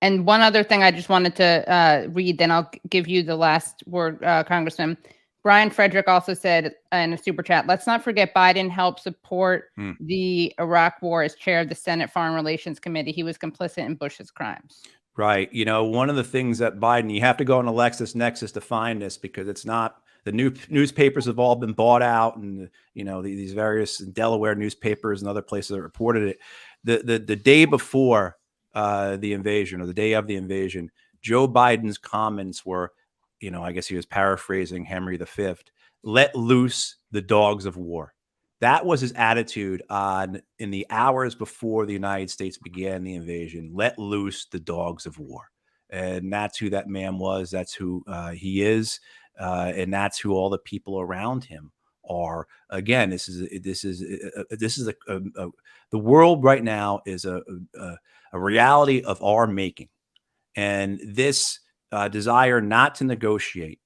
And one other thing I just wanted to read, then I'll give you the last word, Congressman. Brian Frederick also said in a super chat, let's not forget Biden helped support the Iraq war as chair of the Senate Foreign Relations Committee. He was complicit in Bush's crimes. Right. You know, one of the things that Biden, you have to go on a LexisNexis to find this, because it's not, the newspapers have all been bought out, and, you know, these various Delaware newspapers and other places that reported it. The day before the invasion, or the day of the invasion, Joe Biden's comments were, you know, I guess he was paraphrasing Henry V, let loose the dogs of war. That was his attitude in the hours before the United States began the invasion. Let loose the dogs of war. And that's who that man was. That's who he is. And that's who all the people around him are. Again, the world right now is a reality of our making. And this desire not to negotiate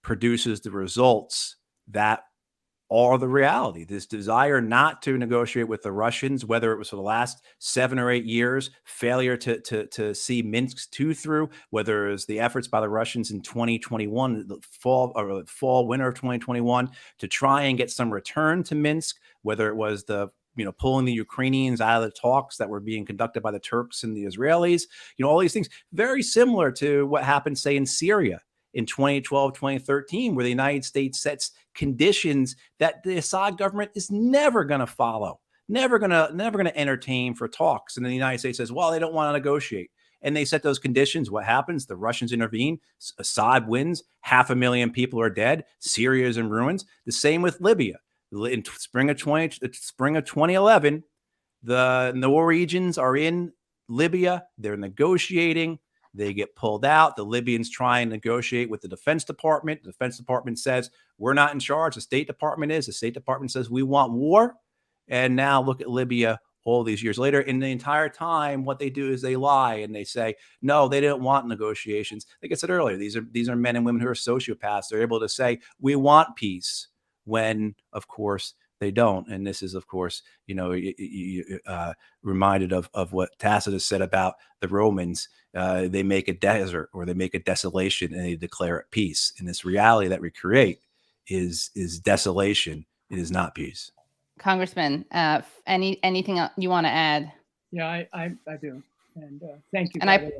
produces the results that are the reality. This desire not to negotiate with the Russians, whether it was for the last 7 or 8 years, failure to see Minsk II through, whether it was the efforts by the Russians in 2021, the fall, winter of 2021, to try and get some return to Minsk, whether it was the, you know, pulling the Ukrainians out of the talks that were being conducted by the Turks and the Israelis, you know, all these things very similar to what happened, say, in Syria in 2012, 2013, where the United States sets conditions that the Assad government is never going to follow, never going to entertain for talks. And then the United States says, well, they don't want to negotiate. And they set those conditions. What happens? The Russians intervene. Assad wins. 500,000 people are dead. Syria is in ruins. The same with Libya. In spring of 2011, the Norwegians are in Libya. They're negotiating. They get pulled out. The Libyans try and negotiate with the Defense Department. The Defense Department says, we're not in charge. The State Department is. The State Department says, we want war. And now look at Libya all these years later. In the entire time, what they do is they lie and they say, no, they didn't want negotiations. Like I said earlier, these are men and women who are sociopaths. They're able to say, we want peace, when, of course, they don't. And this is, of course, you know, reminded of what Tacitus said about the Romans. They make a desert, or they make a desolation, and they declare it peace. And this reality that we create is desolation. It is not peace. Congressman, anything else you want to add? Yeah, I do. And thank you. And I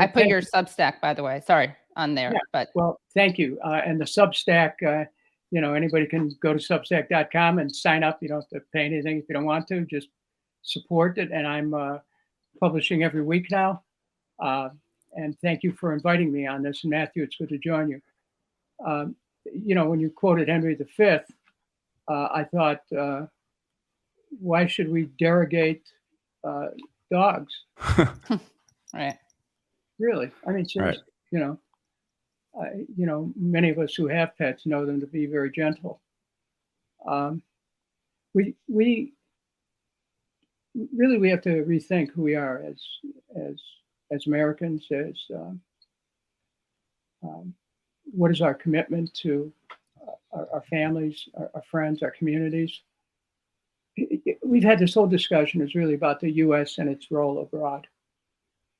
put your Substack, by the way, sorry, on there. Yeah, but well, thank you. And the Substack, you know, anybody can go to substack.com and sign up. You don't have to pay anything if you don't want to. Just support it. And I'm publishing every week now. And thank you for inviting me on this. And Matthew, it's good to join you. You know, when you quoted Henry V, I thought, why should we derogate dogs? Right. Really? I mean, seriously, right. You know, many of us who have pets know them to be very gentle. We have to rethink who we are as Americans. What is our commitment to our families, our friends, our communities? We've had this whole discussion is really about the U.S. and its role abroad.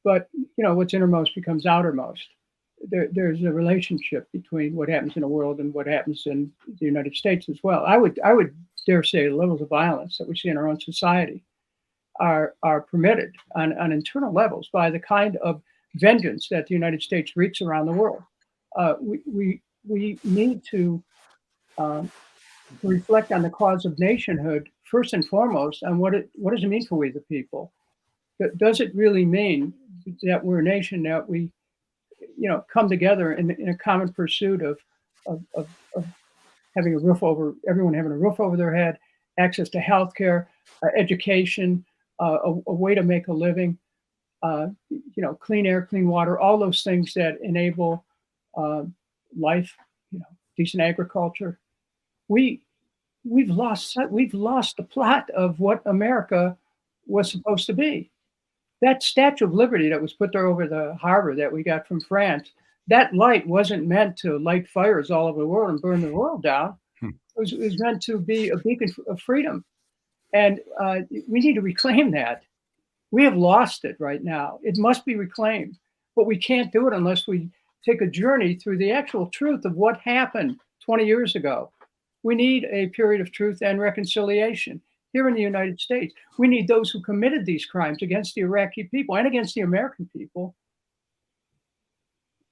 But, you know, what's innermost becomes outermost. There's a relationship between what happens in the world and what happens in the United States as well. I would dare say the levels of violence that we see in our own society are permitted on internal levels by the kind of vengeance that the United States wreaks around the world. We need to reflect on the cause of nationhood first and foremost, on what does it mean for we the people? Does it really mean that we're a nation that we, you know, come together in a common pursuit of having a roof over, everyone having a roof over their head, access to healthcare, education, a way to make a living, you know, clean air, clean water, all those things that enable life, you know, decent agriculture. We've lost the plot of what America was supposed to be. That Statue of Liberty that was put there over the harbor that we got from France, that light wasn't meant to light fires all over the world and burn the world down. It was meant to be a beacon of freedom. And we need to reclaim that. We have lost it right now. It must be reclaimed, but we can't do it unless we take a journey through the actual truth of what happened 20 years ago. We need a period of truth and reconciliation here in the United States. We need those who committed these crimes against the Iraqi people and against the American people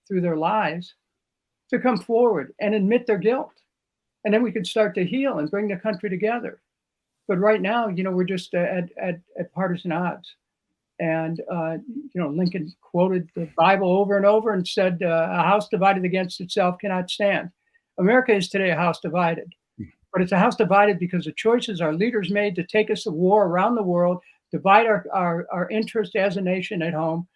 through their lives to come forward and admit their guilt. And then we could start to heal and bring the country together. But right now, we're just at partisan odds. And, Lincoln quoted the Bible over and over and said, a house divided against itself cannot stand. America is today a house divided. But it's a house divided because of choices our leaders made to take us to war around the world, divide our interest as a nation at home,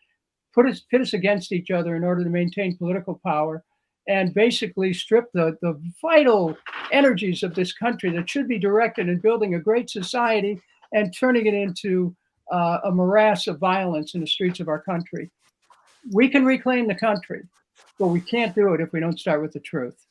pit us against each other in order to maintain political power, and basically strip the vital energies of this country that should be directed in building a great society and turning it into a morass of violence in the streets of our country. We can reclaim the country, but we can't do it if we don't start with the truth.